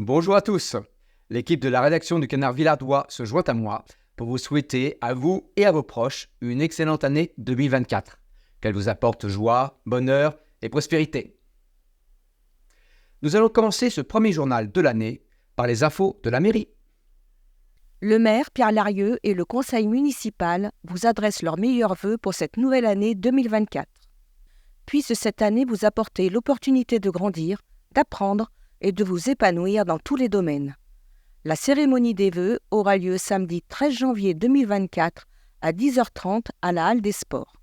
Bonjour à tous. L'équipe de la rédaction du Canard Villardois se joint à moi pour vous souhaiter, à vous et à vos proches, une excellente année 2024. Qu'elle vous apporte joie, bonheur et prospérité. Nous allons commencer ce premier journal de l'année par les infos de la mairie. Le maire Pierre Larieux et le conseil municipal vous adressent leurs meilleurs vœux pour cette nouvelle année 2024. Puisse cette année vous apporter l'opportunité de grandir, d'apprendre et de vous épanouir dans tous les domaines. La cérémonie des vœux aura lieu samedi 13 janvier 2024 à 10h30 à la Halle des Sports.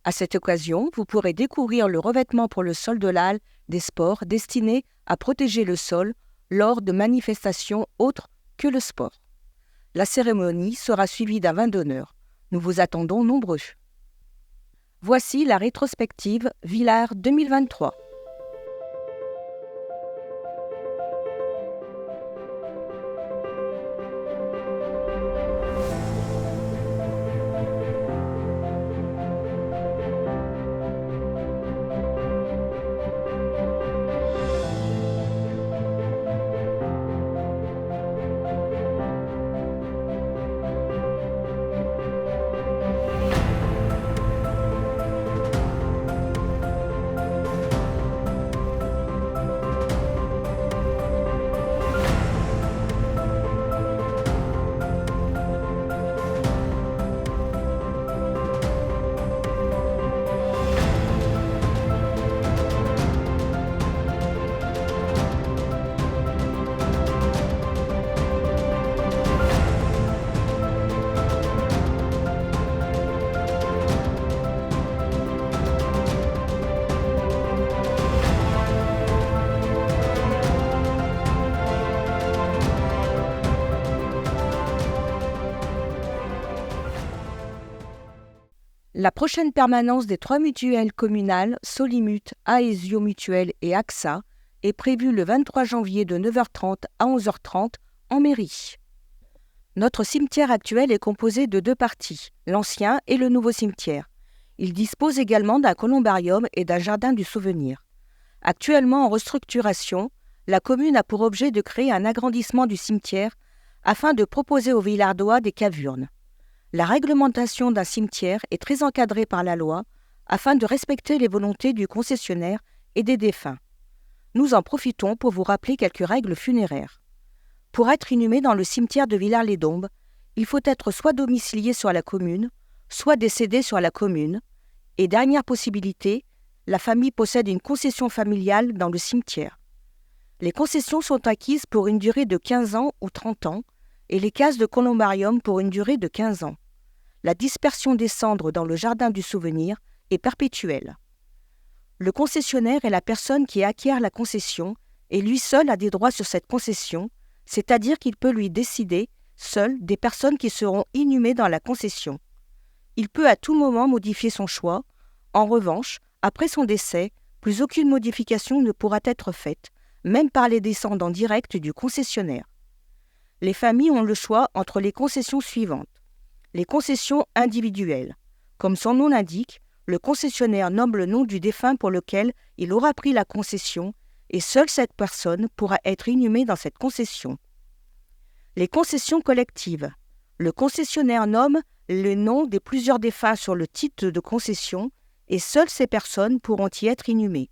À cette occasion, vous pourrez découvrir le revêtement pour le sol de la Halle des Sports destiné à protéger le sol lors de manifestations autres que le sport. La cérémonie sera suivie d'un vin d'honneur. Nous vous attendons nombreux. Voici la rétrospective Villars 2023. La prochaine permanence des 3 mutuelles communales, Solimut, Aesio Mutuelle et AXA, est prévue le 23 janvier de 9h30 à 11h30 en mairie. Notre cimetière actuel est composé de 2 parties, l'ancien et le nouveau cimetière. Il dispose également d'un columbarium et d'un jardin du souvenir. Actuellement en restructuration, la commune a pour objet de créer un agrandissement du cimetière afin de proposer aux Villardois des cavurnes. La réglementation d'un cimetière est très encadrée par la loi afin de respecter les volontés du concessionnaire et des défunts. Nous en profitons pour vous rappeler quelques règles funéraires. Pour être inhumé dans le cimetière de Villars-les-Dombes, il faut être soit domicilié sur la commune, soit décédé sur la commune, et dernière possibilité, la famille possède une concession familiale dans le cimetière. Les concessions sont acquises pour une durée de 15 ans ou 30 ans, et les cases de columbarium pour une durée de 15 ans. La dispersion des cendres dans le jardin du souvenir est perpétuelle. Le concessionnaire est la personne qui acquiert la concession et lui seul a des droits sur cette concession, c'est-à-dire qu'il peut lui décider, seul, des personnes qui seront inhumées dans la concession. Il peut à tout moment modifier son choix. En revanche, après son décès, plus aucune modification ne pourra être faite, même par les descendants directs du concessionnaire. Les familles ont le choix entre les concessions suivantes. Les concessions individuelles. Comme son nom l'indique, le concessionnaire nomme le nom du défunt pour lequel il aura pris la concession et seule cette personne pourra être inhumée dans cette concession. Les concessions collectives. Le concessionnaire nomme le nom des plusieurs défunts sur le titre de concession et seules ces personnes pourront y être inhumées.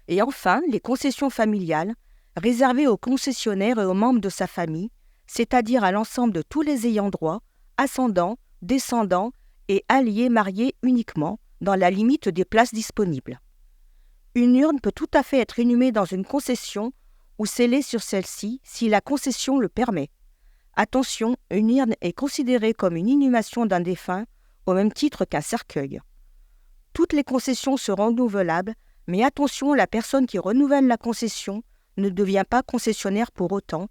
Et enfin, les concessions familiales, réservées au concessionnaire et aux membres de sa famille, c'est-à-dire à l'ensemble de tous les ayants droit, ascendants, descendants et alliés mariés uniquement, dans la limite des places disponibles. Une urne peut tout à fait être inhumée dans une concession ou scellée sur celle-ci si la concession le permet. Attention, une urne est considérée comme une inhumation d'un défunt au même titre qu'un cercueil. Toutes les concessions seront renouvelables, mais attention, la personne qui renouvelle la concession ne devient pas concessionnaire pour autant,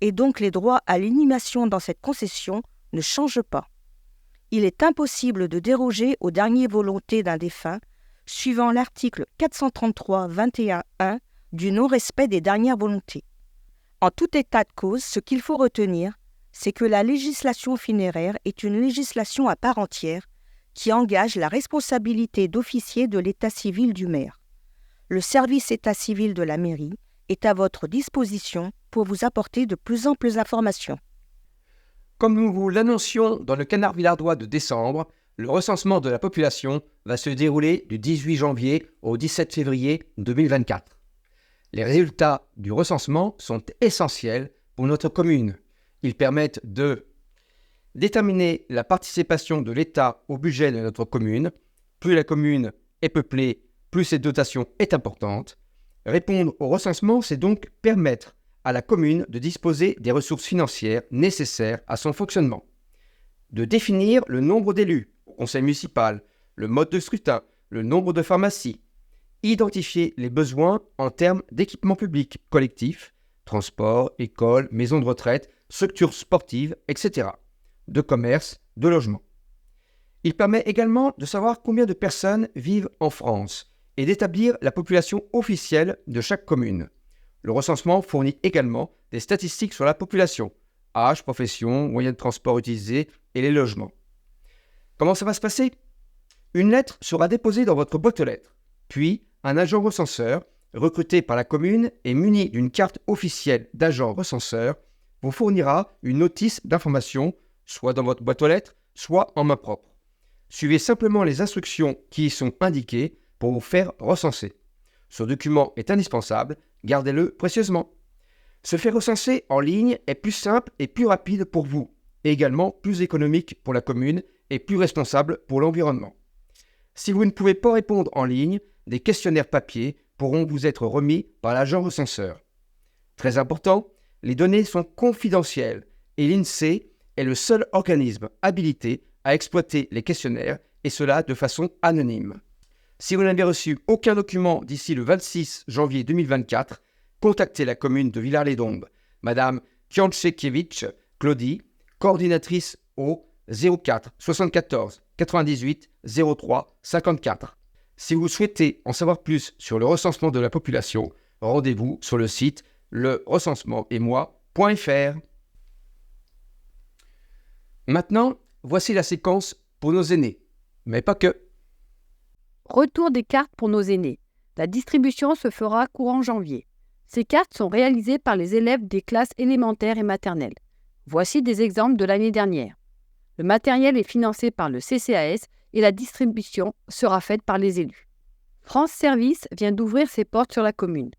et donc les droits à l'inhumation dans cette concession ne changent pas. Il est impossible de déroger aux dernières volontés d'un défunt, suivant l'article 433-21-1 du non-respect des dernières volontés. En tout état de cause, ce qu'il faut retenir, c'est que la législation funéraire est une législation à part entière qui engage la responsabilité d'officier de l'état civil du maire. Le service état civil de la mairie est à votre disposition pour vous apporter de plus amples informations. Comme nous vous l'annoncions dans le Canard Villardois de décembre, le recensement de la population va se dérouler du 18 janvier au 17 février 2024. Les résultats du recensement sont essentiels pour notre commune. Ils permettent de déterminer la participation de l'État au budget de notre commune. Plus la commune est peuplée, plus cette dotation est importante. Répondre au recensement, c'est donc permettre à la commune de disposer des ressources financières nécessaires à son fonctionnement. De définir le nombre d'élus au conseil municipal, le mode de scrutin, le nombre de pharmacies. Identifier les besoins en termes d'équipements publics collectifs, transports, écoles, maisons de retraite, structures sportives, etc., de commerce, de logement. Il permet également de savoir combien de personnes vivent en France et d'établir la population officielle de chaque commune. Le recensement fournit également des statistiques sur la population, âge, profession, moyens de transport utilisés et les logements. Comment ça va se passer ? Une lettre sera déposée dans votre boîte aux lettres, puis un agent recenseur, recruté par la commune et muni d'une carte officielle d'agent recenseur, vous fournira une notice d'information, soit dans votre boîte aux lettres, soit en main propre. Suivez simplement les instructions qui y sont indiquées pour vous faire recenser. Ce document est indispensable, gardez-le précieusement. Se faire recenser en ligne est plus simple et plus rapide pour vous, et également plus économique pour la commune et plus responsable pour l'environnement. Si vous ne pouvez pas répondre en ligne, des questionnaires papier pourront vous être remis par l'agent recenseur. Très important, les données sont confidentielles et l'INSEE est le seul organisme habilité à exploiter les questionnaires et cela de façon anonyme. Si vous n'avez reçu aucun document d'ici le 26 janvier 2024, contactez la commune de Villars-les-Dombes, Madame Kianchekiewicz Claudie, coordinatrice au 04 74 98 03 54. Si vous souhaitez en savoir plus sur le recensement de la population, rendez-vous sur le site lerecensementetmoi.fr. Maintenant, voici la séquence pour nos aînés, mais pas que. Retour des cartes pour nos aînés. La distribution se fera courant janvier. Ces cartes sont réalisées par les élèves des classes élémentaires et maternelles. Voici des exemples de l'année dernière. Le matériel est financé par le CCAS et la distribution sera faite par les élus. France Service vient d'ouvrir ses portes sur la commune.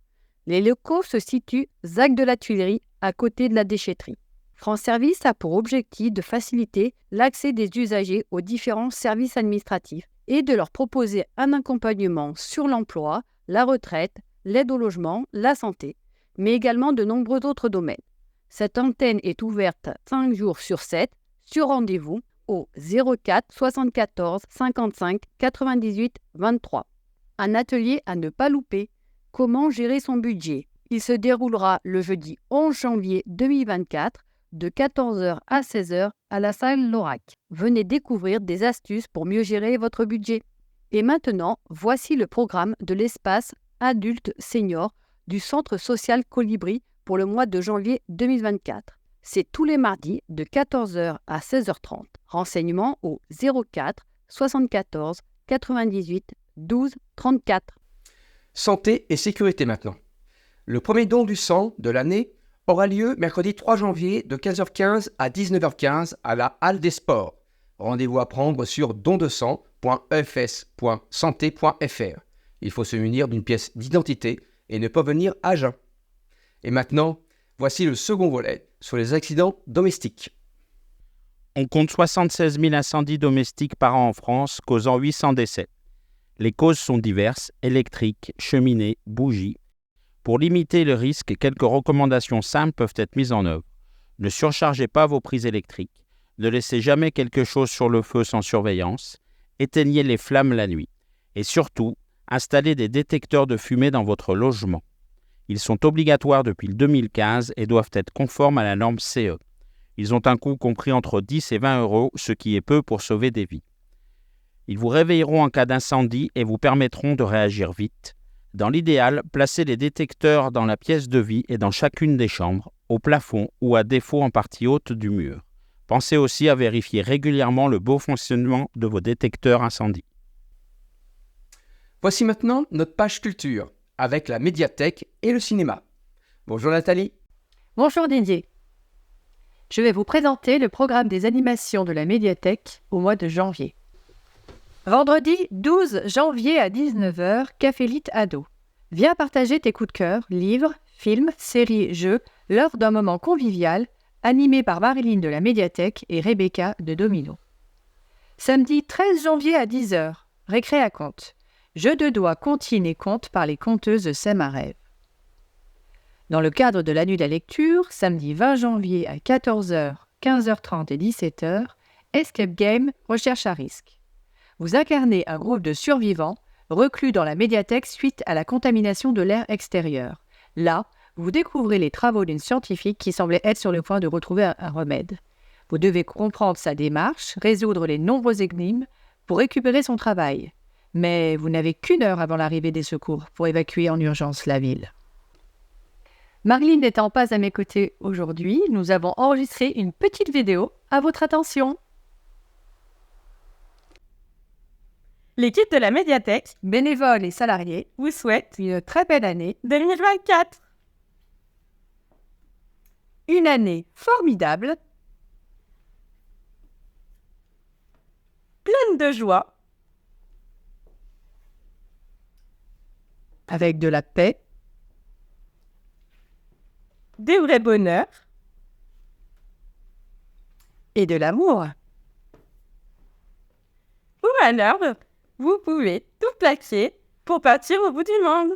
Les locaux se situent ZAC de la Tuilerie, à côté de la déchetterie. France Service a pour objectif de faciliter l'accès des usagers aux différents services administratifs et de leur proposer un accompagnement sur l'emploi, la retraite, l'aide au logement, la santé, mais également de nombreux autres domaines. Cette antenne est ouverte 5 jours sur 7, sur rendez-vous, au 04 74 55 98 23. Un atelier à ne pas louper. Comment gérer son budget ? Il se déroulera le jeudi 11 janvier 2024 de 14h à 16h à la salle Lorac. Venez découvrir des astuces pour mieux gérer votre budget. Et maintenant, voici le programme de l'espace adulte senior du Centre social Colibri pour le mois de janvier 2024. C'est tous les mardis de 14h à 16h30. Renseignements au 04 74 98 12 34. Santé et sécurité maintenant. Le premier don du sang de l'année aura lieu mercredi 3 janvier de 15h15 à 19h15 à la Halle des Sports. Rendez-vous à prendre sur dondesang.efs.santé.fr. Il faut se munir d'une pièce d'identité et ne pas venir à jeun. Et maintenant, voici le second volet sur les accidents domestiques. On compte 76 000 incendies domestiques par an en France, causant 800 décès. Les causes sont diverses, électriques, cheminées, bougies. Pour limiter le risque, quelques recommandations simples peuvent être mises en œuvre. Ne surchargez pas vos prises électriques. Ne laissez jamais quelque chose sur le feu sans surveillance. Éteignez les flammes la nuit. Et surtout, installez des détecteurs de fumée dans votre logement. Ils sont obligatoires depuis le 2015 et doivent être conformes à la norme CE. Ils ont un coût compris entre 10 et 20 €, ce qui est peu pour sauver des vies. Ils vous réveilleront en cas d'incendie et vous permettront de réagir vite. Dans l'idéal, placez les détecteurs dans la pièce de vie et dans chacune des chambres, au plafond ou à défaut en partie haute du mur. Pensez aussi à vérifier régulièrement le bon fonctionnement de vos détecteurs incendie. Voici maintenant notre page culture, avec la médiathèque et le cinéma. Bonjour Nathalie. Bonjour Didier. Je vais vous présenter le programme des animations de la médiathèque au mois de janvier. Vendredi 12 janvier à 19h, Café Lit Ado. Viens partager tes coups de cœur, livres, films, séries, jeux, lors d'un moment convivial, animé par Marilyn de la médiathèque et Rebecca de Domino. Samedi 13 janvier à 10h, Récré à conte. Jeux de doigts, comptines et contes par les conteuses de Sem à Rêve. Dans le cadre de la nuit de la lecture, samedi 20 janvier à 14h, 15h30 et 17h, Escape Game, recherche à risque. Vous incarnez un groupe de survivants reclus dans la médiathèque suite à la contamination de l'air extérieur. Là, vous découvrez les travaux d'une scientifique qui semblait être sur le point de retrouver un remède. Vous devez comprendre sa démarche, résoudre les nombreuses énigmes pour récupérer son travail. Mais vous n'avez qu'une heure avant l'arrivée des secours pour évacuer en urgence la ville. Marilyn n'étant pas à mes côtés aujourd'hui, nous avons enregistré une petite vidéo à votre attention. L'équipe de la médiathèque Bénévoles et salariés vous souhaite une très belle année, 2024. une année formidable, Pleine de joie, avec de la paix, des vrais bonheurs. et de l'amour. Ou alors, vous pouvez tout plaquer pour partir au bout du monde.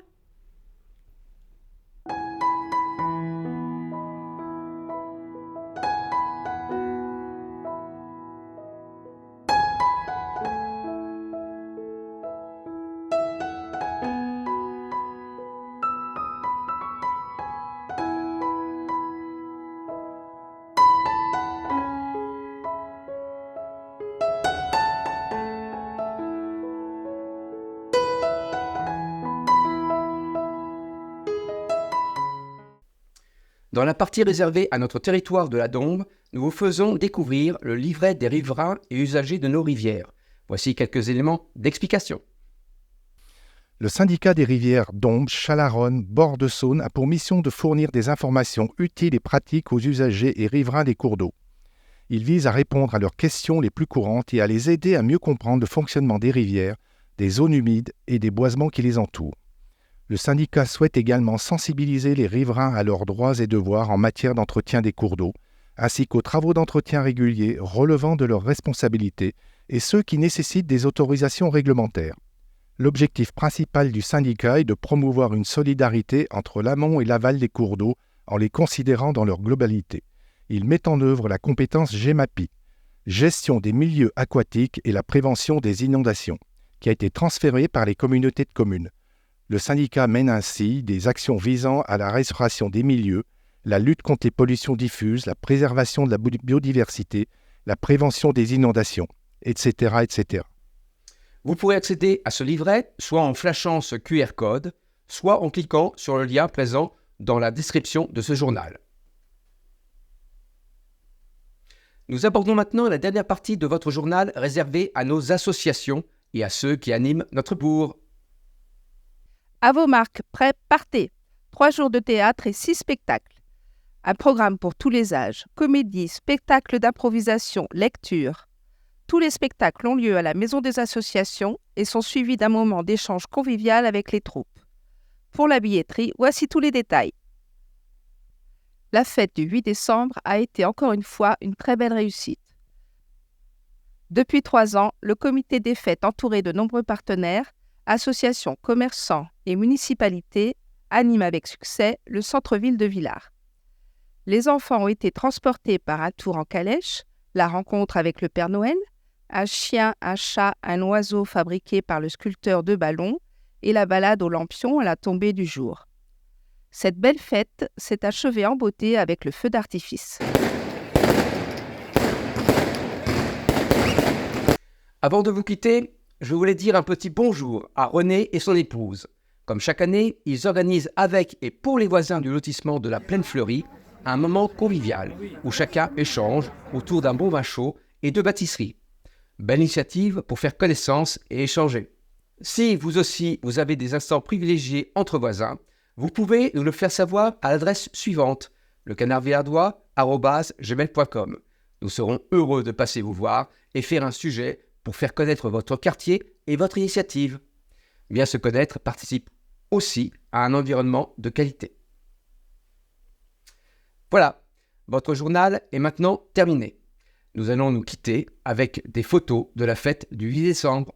Dans la partie réservée à notre territoire de la Dombe, nous vous faisons découvrir le livret des riverains et usagers de nos rivières. Voici quelques éléments d'explication. Le syndicat des rivières Dombes, Chalaronne, Bord-de-Saône a pour mission de fournir des informations utiles et pratiques aux usagers et riverains des cours d'eau. Il vise à répondre à leurs questions les plus courantes et à les aider à mieux comprendre le fonctionnement des rivières, des zones humides et des boisements qui les entourent. Le syndicat souhaite également sensibiliser les riverains à leurs droits et devoirs en matière d'entretien des cours d'eau, ainsi qu'aux travaux d'entretien réguliers relevant de leurs responsabilités et ceux qui nécessitent des autorisations réglementaires. L'objectif principal du syndicat est de promouvoir une solidarité entre l'amont et l'aval des cours d'eau en les considérant dans leur globalité. Il met en œuvre la compétence GEMAPI, Gestion des milieux aquatiques et la prévention des inondations, qui a été transférée par les communautés de communes. Le syndicat mène ainsi des actions visant à la restauration des milieux, la lutte contre les pollutions diffuses, la préservation de la biodiversité, la prévention des inondations, etc., etc. Vous pourrez accéder à ce livret soit en flashant ce QR code, soit en cliquant sur le lien présent dans la description de ce journal. Nous abordons maintenant la dernière partie de votre journal réservée à nos associations et à ceux qui animent notre bourg. À vos marques, prêts, partez. 3 jours de théâtre et 6 spectacles. Un programme pour tous les âges. Comédie, spectacles d'improvisation, lecture. Tous les spectacles ont lieu à la Maison des Associations et sont suivis d'un moment d'échange convivial avec les troupes. Pour la billetterie, voici tous les détails. La fête du 8 décembre a été encore une fois une très belle réussite. Depuis 3 ans, le comité des fêtes entouré de nombreux partenaires, associations, commerçants et municipalités anime avec succès le centre-ville de Villars. Les enfants ont été transportés par un tour en calèche, la rencontre avec le Père Noël, un chien, un chat, un oiseau fabriqué par le sculpteur de ballons et la balade aux lampions à la tombée du jour. Cette belle fête s'est achevée en beauté avec le feu d'artifice. Avant de vous quitter, je voulais dire un petit bonjour à René et son épouse. Comme chaque année, ils organisent avec et pour les voisins du lotissement de la Plaine Fleurie un moment convivial où chacun échange autour d'un bon vin chaud et de pâtisserie. Belle initiative pour faire connaissance et échanger. Si vous aussi, vous avez des instants privilégiés entre voisins, Vous pouvez nous le faire savoir à l'adresse suivante, lecanardvillardois@gmail.com. Nous serons heureux de passer vous voir et faire un sujet pour faire connaître votre quartier et votre initiative. Bien se connaître participe aussi à un environnement de qualité. Voilà, votre journal est maintenant terminé. Nous allons nous quitter avec des photos de la fête du 8 décembre.